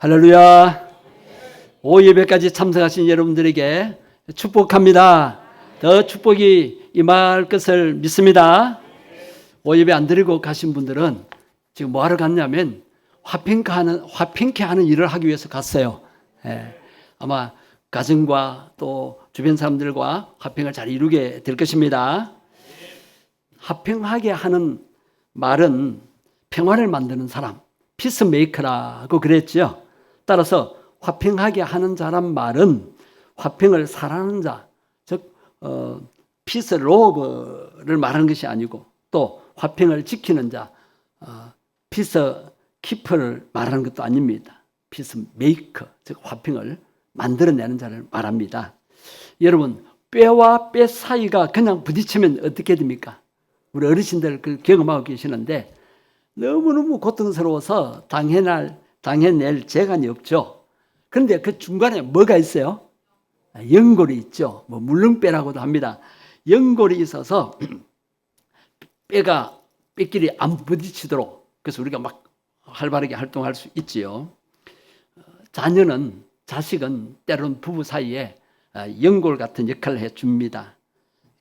할렐루야. 오예배까지 참석하신 여러분들에게 축복합니다. 더 축복이 임할 것을 믿습니다. 오예배 안 드리고 가신 분들은 지금 뭐 하러 갔냐면 화평케 하는 일을 하기 위해서 갔어요. 아마 가정과 또 주변 사람들과 화평을 잘 이루게 될 것입니다. 화평하게 하는 말은 평화를 만드는 사람, 피스메이커라고 그랬죠. 따라서 화평하게 하는 자란 말은 화평을 사랑하는 자, 즉 피스 로브를 말하는 것이 아니고 또 화평을 지키는 자, 피스 키퍼를 말하는 것도 아닙니다. 피스 메이커, 즉 화평을 만들어내는 자를 말합니다. 여러분, 뼈와 뼈 사이가 그냥 부딪히면 어떻게 됩니까? 우리 어르신들 그 경험하고 계시는데 너무너무 고통스러워서 당해낼 재간이 없죠. 그런데 그 중간에 뭐가 있어요? 연골이 있죠. 뭐 물렁뼈라고도 합니다. 연골이 있어서 뼈끼리 안 부딪히도록, 그래서 우리가 막 활발하게 활동할 수 있지요. 자식은 때론 부부 사이에 연골 같은 역할을 해줍니다.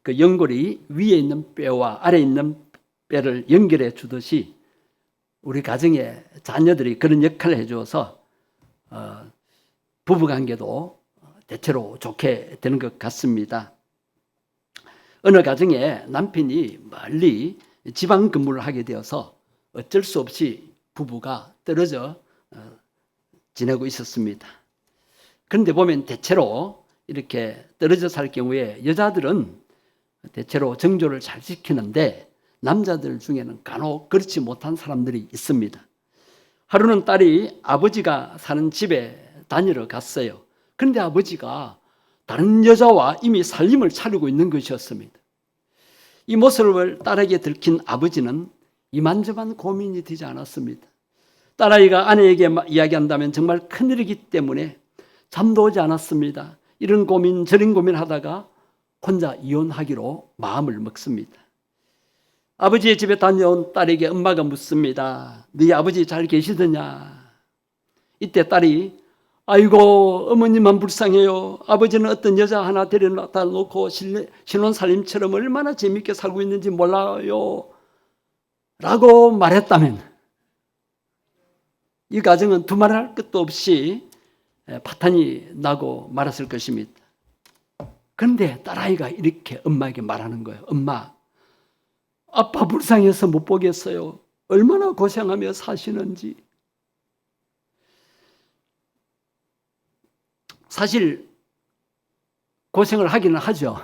그 연골이 위에 있는 뼈와 아래에 있는 뼈를 연결해 주듯이 우리 가정의 자녀들이 그런 역할을 해줘서 부부관계도 대체로 좋게 되는 것 같습니다. 어느 가정에 남편이 멀리 지방 근무를 하게 되어서 어쩔 수 없이 부부가 떨어져 지내고 있었습니다. 그런데 보면 대체로 이렇게 떨어져 살 경우에 여자들은 대체로 정조를 잘 지키는데 남자들 중에는 간혹 그렇지 못한 사람들이 있습니다. 하루는 딸이 아버지가 사는 집에 다니러 갔어요. 그런데 아버지가 다른 여자와 이미 살림을 차리고 있는 것이었습니다. 이 모습을 딸에게 들킨 아버지는 이만저만 고민이 되지 않았습니다. 딸아이가 아내에게 이야기한다면 정말 큰일이기 때문에 잠도 오지 않았습니다. 이런 고민 저런 고민하다가 혼자 이혼하기로 마음을 먹습니다. 아버지의 집에 다녀온 딸에게 엄마가 묻습니다. 네 아버지 잘 계시더냐? 이때 딸이 아이고 어머님만 불쌍해요. 아버지는 어떤 여자 하나 데려다 놓고 신혼살림처럼 얼마나 재밌게 살고 있는지 몰라요. 라고 말했다면 이 가정은 두말할 것도 없이 파탄이 나고 말았을 것입니다. 그런데 딸아이가 이렇게 엄마에게 말하는 거예요. 엄마, 아빠 불쌍해서 못 보겠어요. 얼마나 고생하며 사시는지. 사실 고생을 하기는 하죠.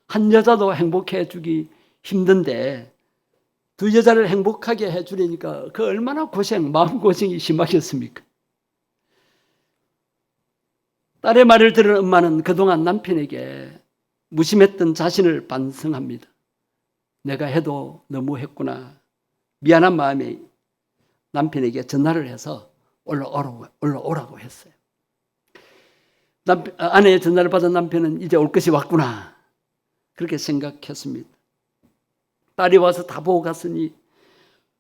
한 여자도 행복해 주기 힘든데 두 여자를 행복하게 해주려니까 그 얼마나 마음고생이 심하겠습니까? 딸의 말을 들은 엄마는 그동안 남편에게 무심했던 자신을 반성합니다. 내가 해도 너무했구나. 미안한 마음에 남편에게 전화를 해서 올라오라고 했어요. 아내의 전화를 받은 남편은 이제 올 것이 왔구나. 그렇게 생각했습니다. 딸이 와서 다 보고 갔으니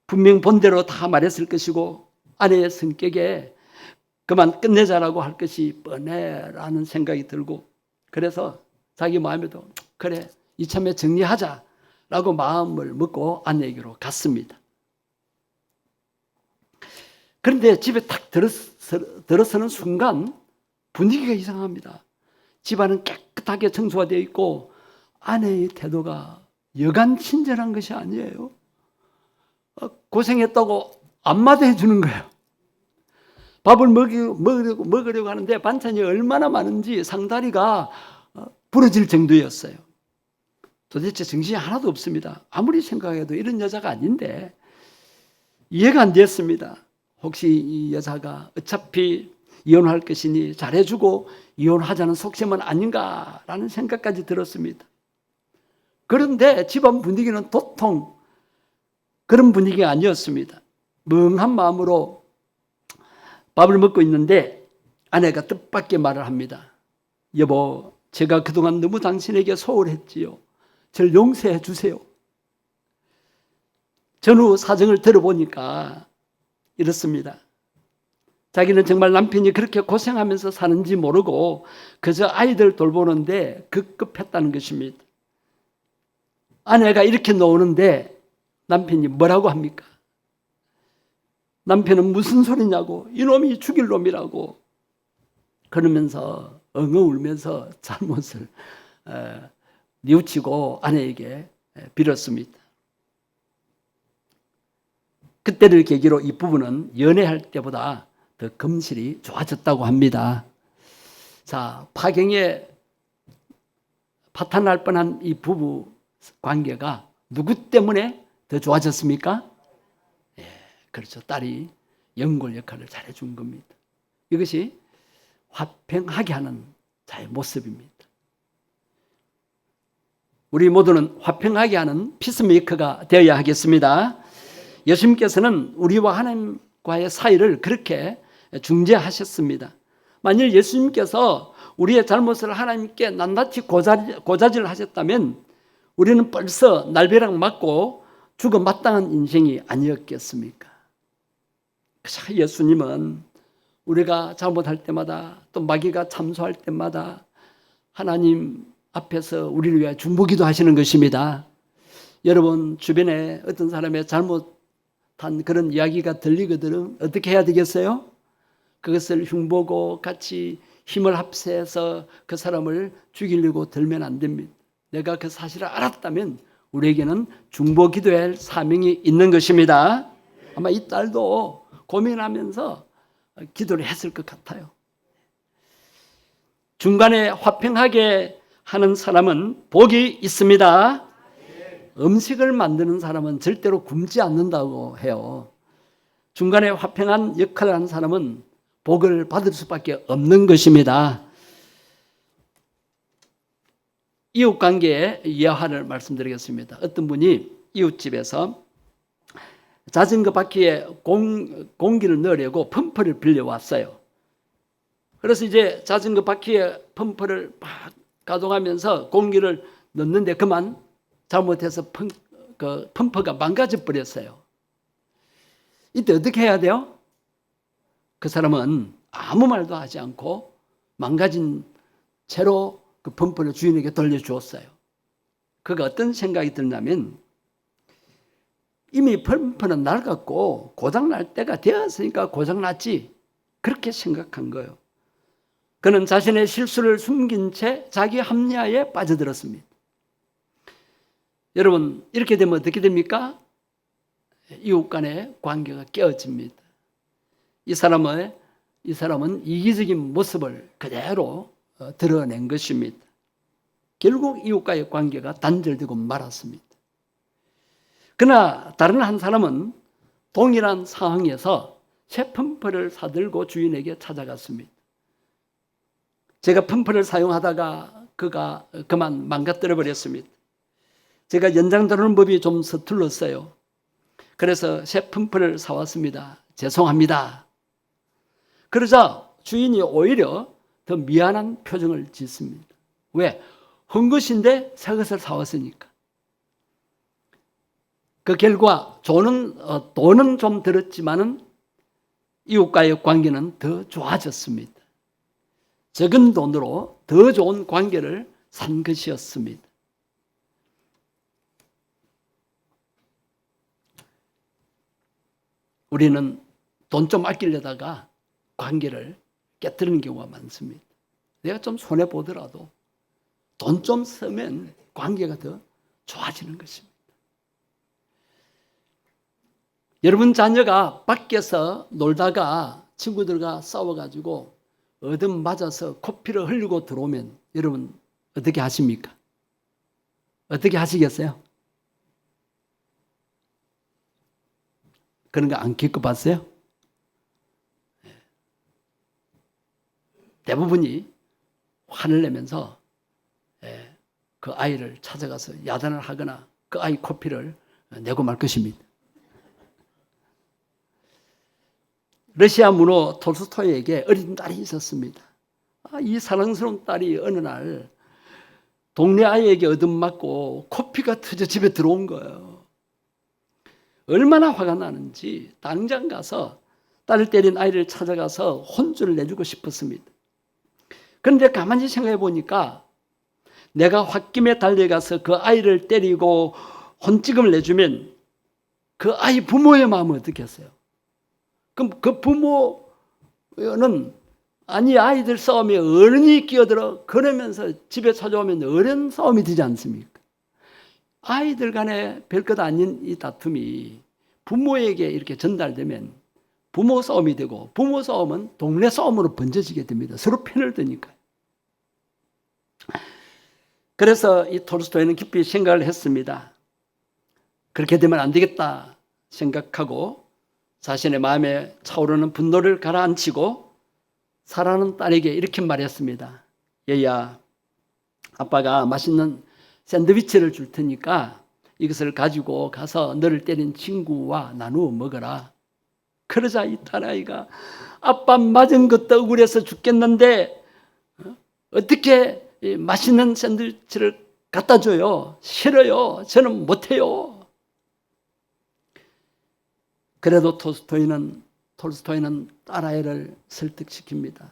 분명 본대로 다 말했을 것이고 아내의 성격에 그만 끝내자라고 할 것이 뻔해라는 생각이 들고 그래서 자기 마음에도 그래 이참에 정리하자라고 마음을 먹고 아내에게로 갔습니다. 그런데 집에 딱 들어서는 순간 분위기가 이상합니다. 집안은 깨끗하게 청소가 되어 있고 아내의 태도가 여간 친절한 것이 아니에요. 고생했다고 안마도 해주는 거예요. 밥을 먹으려고 하는데 반찬이 얼마나 많은지 상다리가 부러질 정도였어요. 도대체 정신이 하나도 없습니다. 아무리 생각해도 이런 여자가 아닌데 이해가 안 됐습니다. 혹시 이 여자가 어차피 이혼할 것이니 잘해주고 이혼하자는 속셈은 아닌가라는 생각까지 들었습니다. 그런데 집안 분위기는 도통 그런 분위기가 아니었습니다. 멍한 마음으로 밥을 먹고 있는데 아내가 뜻밖의 말을 합니다. 여보, 제가 그동안 너무 당신에게 소홀했지요. 저를 용서해 주세요. 전후 사정을 들어보니까 이렇습니다. 자기는 정말 남편이 그렇게 고생하면서 사는지 모르고 그저 아이들 돌보는데 급급했다는 것입니다. 아내가 이렇게 노는데 남편이 뭐라고 합니까? 남편은 무슨 소리냐고, 이놈이 죽일 놈이라고 그러면서 엉엉 울면서 잘못을 뉘우치고 아내에게 빌었습니다. 그때를 계기로 이 부부는 연애할 때보다 더 금실이 좋아졌다고 합니다. 자, 파경에 파탄날 뻔한 이 부부 관계가 누구 때문에 더 좋아졌습니까? 예, 그렇죠. 딸이 연골 역할을 잘해준 겁니다. 이것이 화평하게 하는 자의 모습입니다. 우리 모두는 화평하게 하는 피스메이커가 되어야 하겠습니다. 예수님께서는 우리와 하나님과의 사이를 그렇게 중재하셨습니다. 만일 예수님께서 우리의 잘못을 하나님께 낱낱이 고자질 하셨다면 우리는 벌써 날벼락 맞고 죽어 마땅한 인생이 아니었겠습니까? 예수님은 우리가 잘못할 때마다 또 마귀가 참소할 때마다 하나님 앞에서 우리를 위해 중보기도 하시는 것입니다. 여러분 주변에 어떤 사람의 잘못한 그런 이야기가 들리거든 어떻게 해야 되겠어요? 그것을 흉보고 같이 힘을 합세해서 그 사람을 죽이려고 들면 안 됩니다. 내가 그 사실을 알았다면 우리에게는 중보기도해야 할 사명이 있는 것입니다. 아마 이 딸도 고민하면서 기도를 했을 것 같아요. 중간에 화평하게 하는 사람은 복이 있습니다. 음식을 만드는 사람은 절대로 굶지 않는다고 해요. 중간에 화평한 역할을 하는 사람은 복을 받을 수밖에 없는 것입니다. 이웃관계의 예화를 말씀드리겠습니다. 어떤 분이 이웃집에서 자전거 바퀴에 공기를 넣으려고 펌프를 빌려왔어요. 그래서 이제 자전거 바퀴에 펌프를 막 가동하면서 공기를 넣는데 그만 잘못해서 펌프가 망가져 버렸어요. 이때 어떻게 해야 돼요? 그 사람은 아무 말도 하지 않고 망가진 채로 그 펌프를 주인에게 돌려주었어요. 그가 어떤 생각이 들냐면 이미 펌프는 낡았고 고장날 때가 되었으니까 고장났지 그렇게 생각한 거예요. 그는 자신의 실수를 숨긴 채 자기 합리화에 빠져들었습니다. 여러분 이렇게 되면 어떻게 됩니까? 이웃 간의 관계가 깨어집니다. 이 사람은 이기적인 모습을 그대로 드러낸 것입니다. 결국 이웃과의 관계가 단절되고 말았습니다. 그러나 다른 한 사람은 동일한 상황에서 새 펌프를 사들고 주인에게 찾아갔습니다. 제가 펌프를 사용하다가 그가 그만 망가뜨려 버렸습니다. 제가 연장 다루는 법이 좀 서툴렀어요. 그래서 새 펌프를 사왔습니다. 죄송합니다. 그러자 주인이 오히려 더 미안한 표정을 짓습니다. 왜? 헌 것인데 새 것을 사왔으니까. 그 결과 돈은 좀 들었지만은 이웃과의 관계는 더 좋아졌습니다. 적은 돈으로 더 좋은 관계를 산 것이었습니다. 우리는 돈 좀 아끼려다가 관계를 깨뜨리는 경우가 많습니다. 내가 좀 손해보더라도 돈 좀 쓰면 관계가 더 좋아지는 것입니다. 여러분 자녀가 밖에서 놀다가 친구들과 싸워가지고 얻음 맞아서 코피를 흘리고 들어오면 여러분 어떻게 하십니까? 어떻게 하시겠어요? 그런 거 안 겪어봤어요? 대부분이 화를 내면서 그 아이를 찾아가서 야단을 하거나 그 아이 코피를 내고 말 것입니다. 러시아 문호 톨스토이에게 어린 딸이 있었습니다. 이 사랑스러운 딸이 어느 날 동네 아이에게 얻어맞고 코피가 터져 집에 들어온 거예요. 얼마나 화가 나는지 당장 가서 딸을 때린 아이를 찾아가서 혼쭐을 내주고 싶었습니다. 그런데 가만히 생각해 보니까 내가 홧김에 달려가서 그 아이를 때리고 혼찌금을 내주면 그 아이 부모의 마음은 어떻겠어요? 그럼 그 부모는 아니 아이들 싸움에 어른이 끼어들어 그러면서 집에 찾아오면 어른 싸움이 되지 않습니까? 아이들 간에 별것 아닌 이 다툼이 부모에게 이렇게 전달되면 부모 싸움이 되고 부모 싸움은 동네 싸움으로 번져지게 됩니다. 서로 편을 드니까요. 그래서 이 톨스토이는 깊이 생각을 했습니다. 그렇게 되면 안 되겠다 생각하고 자신의 마음에 차오르는 분노를 가라앉히고 사랑하는 딸에게 이렇게 말했습니다. 얘야, 아빠가 맛있는 샌드위치를 줄 테니까 이것을 가지고 가서 너를 때린 친구와 나누어 먹어라. 그러자 이 딸아이가 아빠 맞은 것도 억울해서 죽겠는데 어떻게 맛있는 샌드위치를 갖다 줘요? 싫어요. 저는 못해요. 그래도 톨스토이는 딸아이를 설득시킵니다.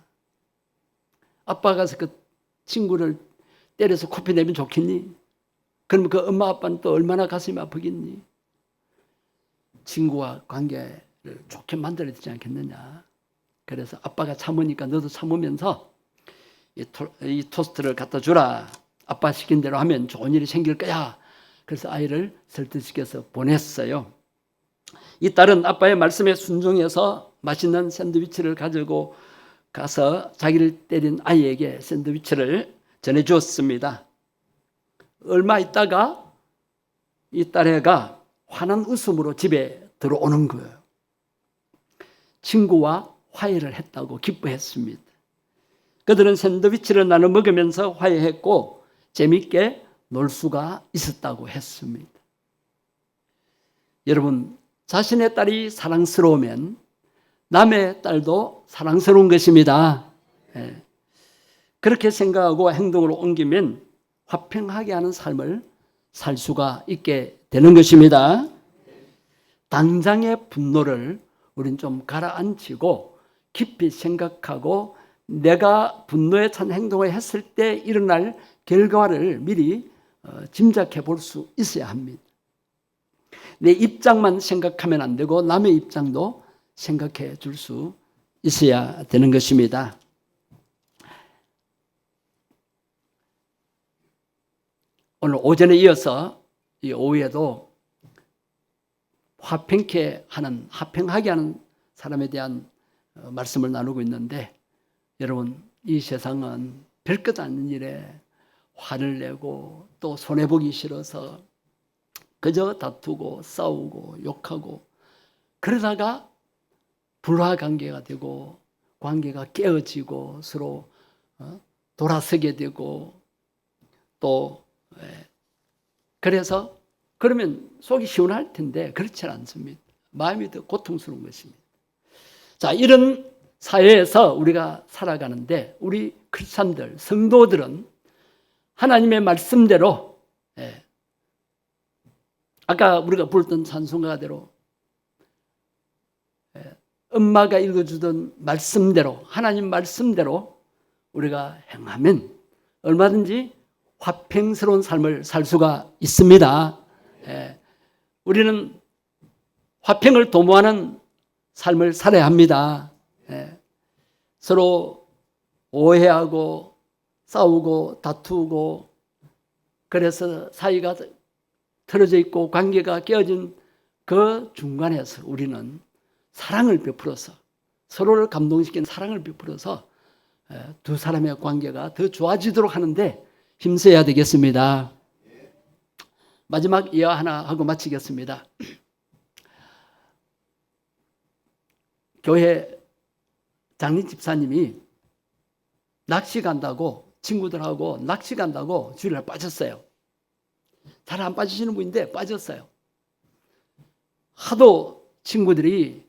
아빠가 가서 그 친구를 때려서 코피 내면 좋겠니? 그럼 그 엄마 아빠는 또 얼마나 가슴이 아프겠니? 친구와 관계를 좋게 만들어야 되지 않겠느냐. 그래서 아빠가 참으니까 너도 참으면서 이 토스트를 갖다 주라. 아빠 시킨 대로 하면 좋은 일이 생길 거야. 그래서 아이를 설득시켜서 보냈어요. 이 딸은 아빠의 말씀에 순종해서 맛있는 샌드위치를 가지고 가서 자기를 때린 아이에게 샌드위치를 전해주었습니다. 얼마 있다가 이 딸애가 환한 웃음으로 집에 들어오는 거예요. 친구와 화해를 했다고 기뻐했습니다. 그들은 샌드위치를 나눠 먹으면서 화해했고 재미있게 놀 수가 있었다고 했습니다. 여러분, 자신의 딸이 사랑스러우면 남의 딸도 사랑스러운 것입니다. 그렇게 생각하고 행동으로 옮기면 화평하게 하는 삶을 살 수가 있게 되는 것입니다. 당장의 분노를 우린 좀 가라앉히고 깊이 생각하고 내가 분노에 찬 행동을 했을 때 일어날 결과를 미리 짐작해 볼 수 있어야 합니다. 내 입장만 생각하면 안 되고 남의 입장도 생각해 줄 수 있어야 되는 것입니다. 오늘 오전에 이어서 이 오후에도 화평하게 하는 사람에 대한 말씀을 나누고 있는데 여러분, 이 세상은 별것 아닌 일에 화를 내고 또 손해보기 싫어서 그저 다투고 싸우고 욕하고 그러다가 불화관계가 되고 관계가 깨어지고 서로 돌아서게 되고 또 그래서 그러면 속이 시원할 텐데 그렇지 않습니다. 마음이 더 고통스러운 것입니다. 자, 이런 사회에서 우리가 살아가는데 우리 크리스찬들, 성도들은 하나님의 말씀대로 아까 우리가 불렀던 찬송가대로 엄마가 읽어주던 말씀대로 하나님 말씀대로 우리가 행하면 얼마든지 화평스러운 삶을 살 수가 있습니다. 우리는 화평을 도모하는 삶을 살아야 합니다. 서로 오해하고 싸우고 다투고 그래서 사이가 틀어져 있고 관계가 깨어진 그 중간에서 우리는 사랑을 베풀어서 서로를 감동시키는 사랑을 베풀어서 두 사람의 관계가 더 좋아지도록 하는데 힘써야 되겠습니다. 마지막 이야 하나 하고 마치겠습니다. 교회 장립 집사님이 낚시 간다고 친구들하고 낚시 간다고 주일날 빠졌어요. 잘 안 빠지시는 분인데 빠졌어요. 하도 친구들이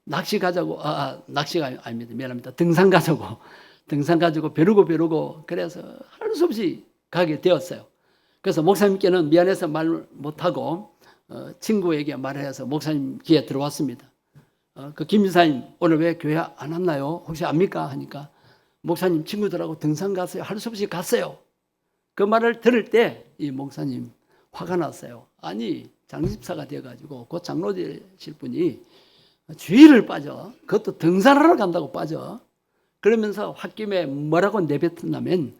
낚시 가자고 낚시가 아닙니다. 미안합니다. 등산 가자고 벼르고 그래서 할 수 없이 가게 되었어요. 그래서 목사님께는 미안해서 말 못하고 친구에게 말해서 목사님 귀에 들어왔습니다. 그 김 이사님 오늘 왜 교회 안 왔나요? 혹시 압니까? 하니까 목사님 친구들하고 등산 갔어요. 할 수 없이 갔어요. 그 말을 들을 때 이 목사님 화가 났어요. 아니 장집사가 돼가지고 곧 장로 되실 분이 주일을 빠져. 그것도 등산하러 간다고 빠져. 그러면서 홧김에 뭐라고 내뱉었냐면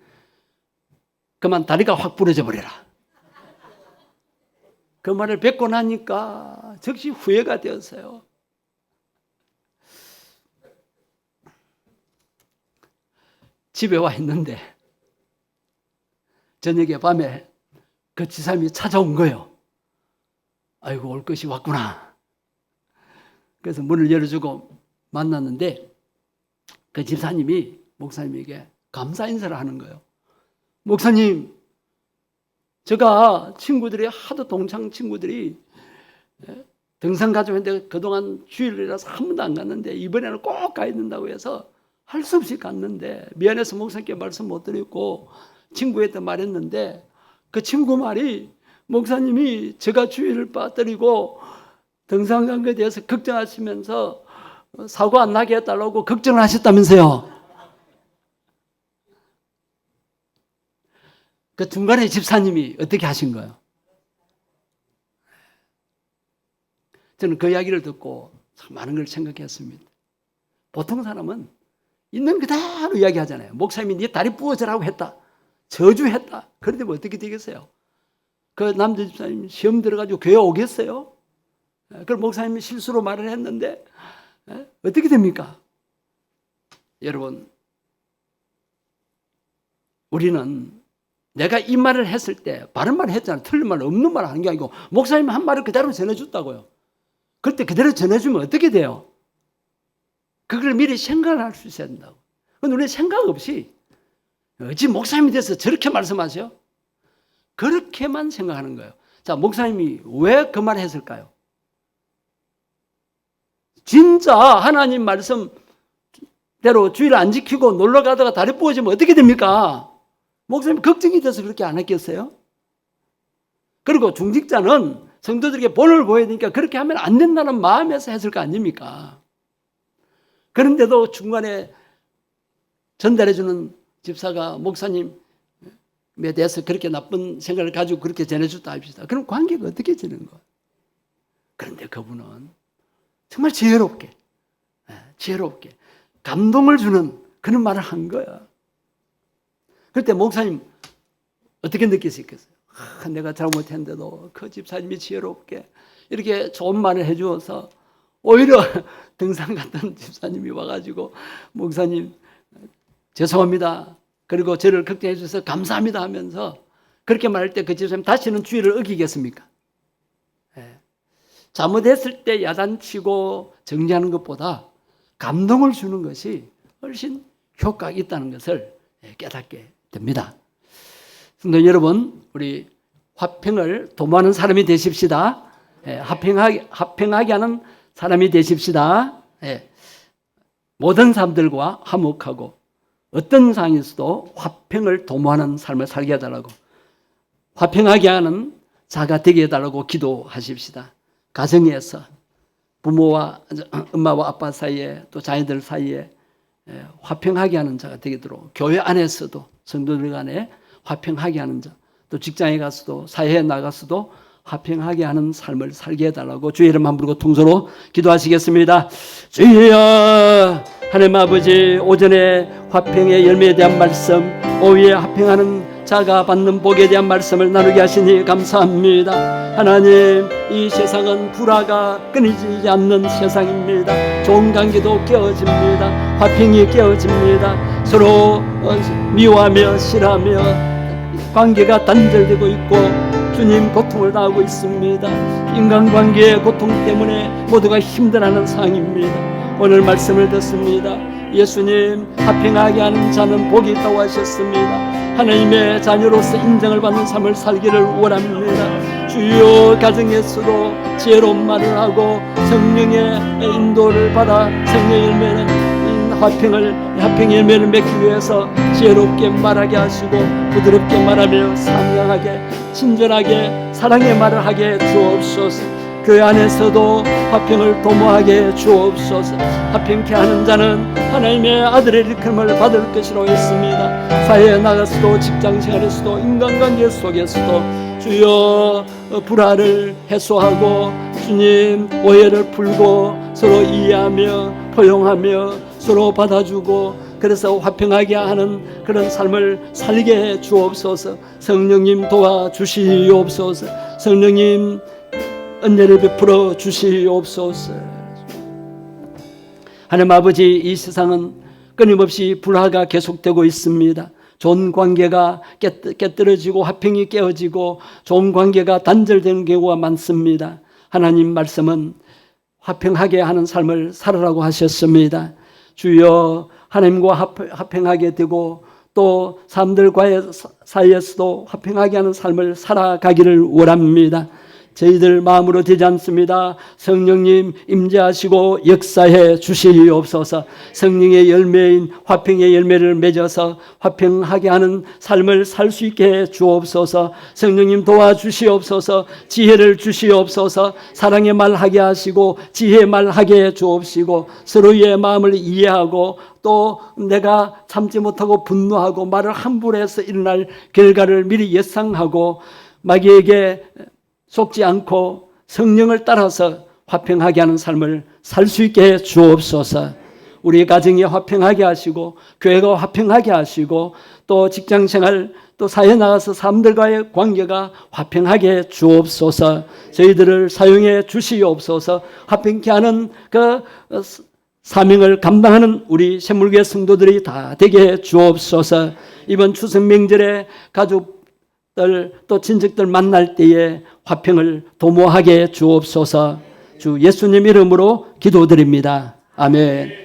그만 다리가 확 부러져 버려라. 그 말을 뵙고 나니까 즉시 후회가 되었어요. 집에 와 있는데 저녁에 밤에 그 지사님이 찾아온 거예요. 아이고 올 것이 왔구나. 그래서 문을 열어주고 만났는데 그 집사님이 목사님에게 감사 인사를 하는 거예요. 목사님, 제가 친구들이 하도 동창 친구들이 등산 가자고 했는데 그동안 주일이라서 한 번도 안 갔는데 이번에는 꼭 가야 된다고 해서 할 수 없이 갔는데 미안해서 목사님께 말씀 못 드렸고 친구한테 말했는데 그 친구 말이 목사님이 제가 주일을 빠뜨리고 등산 간 것에 대해서 걱정하시면서 사고 안 나게 해달라고 걱정을 하셨다면서요. 그 중간에 집사님이 어떻게 하신 거예요? 저는 그 이야기를 듣고 참 많은 걸 생각했습니다. 보통 사람은 있는 그대로 이야기하잖아요. 목사님이 네 다리 부어져라고 했다. 저주했다. 그런데 뭐 어떻게 되겠어요? 그 남자 집사님 시험 들어가지고 교회 오겠어요? 그럼 목사님이 실수로 말을 했는데 어떻게 됩니까? 여러분, 우리는 내가 이 말을 했을 때 바른 말을 했잖아요. 틀린 말, 없는 말 하는 게 아니고 목사님 한 말을 그대로 전해줬다고요. 그럴 때 그대로 전해주면 어떻게 돼요? 그걸 미리 생각을 할 수 있어야 된다고. 그런데 우리는 생각 없이 어찌 목사님이 돼서 저렇게 말씀하세요? 그렇게만 생각하는 거예요. 자, 목사님이 왜 그 말을 했을까요? 진짜 하나님 말씀대로 주일 안 지키고 놀러 가다가 다리 부어지면 어떻게 됩니까? 목사님 걱정이 돼서 그렇게 안 했겠어요? 그리고 중직자는 성도들에게 본을 보여야 되니까 그렇게 하면 안 된다는 마음에서 했을 거 아닙니까? 그런데도 중간에 전달해주는 집사가 목사님에 대해서 그렇게 나쁜 생각을 가지고 그렇게 전해줬다 합시다. 그럼 관계가 어떻게 지는 거예요? 그런데 그분은 정말 지혜롭게 감동을 주는 그런 말을 한 거야. 그때 목사님 어떻게 느낄 수 있겠어요? 내가 잘못했는데도 그 집사님이 지혜롭게 이렇게 좋은 말을 해주어서 오히려 등산 갔던 집사님이 와가지고 목사님 죄송합니다. 그리고 저를 걱정해 주셔서 감사합니다 하면서 그렇게 말할 때 그 집사님 다시는 주의를 어기겠습니까? 잘못했을 때 야단치고 정지하는 것보다 감동을 주는 것이 훨씬 효과가 있다는 것을 깨닫게 됩니다. 성도 여러분, 우리 화평을 도모하는 사람이 되십시다. 화평하게 하는 사람이 되십시다. 모든 사람들과 화목하고 어떤 상황에서도 화평을 도모하는 삶을 살게 해달라고, 화평하게 하는 자가 되게 해달라고 기도하십시다. 가정에서 부모와 엄마와 아빠 사이에 또 자녀들 사이에 화평하게 하는 자가 되도록, 교회 안에서도 성도들 간에 화평하게 하는 자, 또 직장에 가서도 사회에 나가서도 화평하게 하는 삶을 살게 해달라고 주의 이름 한 부르고 통서로 기도하시겠습니다. 주여, 하나님 아버지, 오전에 화평의 열매에 대한 말씀, 오후에 화평하는 자가 받는 복에 대한 말씀을 나누게 하시니 감사합니다. 하나님, 이 세상은 불화가 끊이지 않는 세상입니다. 좋은 관계도 깨어집니다. 화평이 깨어집니다. 서로 미워하며 싫어하며 관계가 단절되고 있고 주님 고통을 당하고 있습니다. 인간관계의 고통 때문에 모두가 힘들어하는 상황입니다. 오늘 말씀을 듣습니다. 예수님, 화평하게 하는 자는 복이 있다고 하셨습니다. 하나님의 자녀로서 인정을 받는 삶을 살기를 원합니다. 주요 가정에서도 지혜로운 말을 하고 성령의 인도를 받아 성령의 열매는 화평의 열매를 맺기 위해서 지혜롭게 말하게 하시고 부드럽게 말하며 상냥하게 친절하게 사랑의 말을 하게 주옵소서. 그 안에서도 화평을 도모하게 주옵소서. 화평케 하는 자는 하나님의 아들의 일컬음을 받을 것이라고 했습니다. 사회에 나가서도 직장생활에서도 인간관계 속에서도 주여 불화를 해소하고 주님 오해를 풀고 서로 이해하며 포용하며 서로 받아주고 그래서 화평하게 하는 그런 삶을 살게 해 주옵소서. 성령님 도와주시옵소서. 성령님 은혜를 베풀어 주시옵소서. 하나님 아버지, 이 세상은 끊임없이 불화가 계속되고 있습니다. 좋은 관계가 깨뜨려지고 화평이 깨어지고 좋은 관계가 단절되는 경우가 많습니다. 하나님 말씀은 화평하게 하는 삶을 살아라고 하셨습니다. 주여 하나님과 화평하게 되고 또 사람들과의 사이에서도 화평하게 하는 삶을 살아가기를 원합니다. 저희들 마음으로 되지 않습니다. 성령님 임재하시고 역사해 주시옵소서. 성령의 열매인 화평의 열매를 맺어서 화평하게 하는 삶을 살 수 있게 해 주옵소서. 성령님 도와주시옵소서. 지혜를 주시옵소서. 사랑의 말하게 하시고 지혜의 말하게 해 주옵시고 서로의 마음을 이해하고 또 내가 참지 못하고 분노하고 말을 함부로 해서 일어날 결과를 미리 예상하고 마귀에게 속지 않고 성령을 따라서 화평하게 하는 삶을 살 수 있게 해 주옵소서. 우리 가정이 화평하게 하시고 교회가 화평하게 하시고 또 직장생활 또 사회에 나가서 사람들과의 관계가 화평하게 해 주옵소서. 저희들을 사용해 주시옵소서. 화평케 하는 그 사명을 감당하는 우리 샘물교회 성도들이 다 되게 해 주옵소서. 이번 추석 명절에 가족들 또 친척들 만날 때에 화평을 도모하게 주옵소서. 주 예수님 이름으로 기도드립니다. 아멘.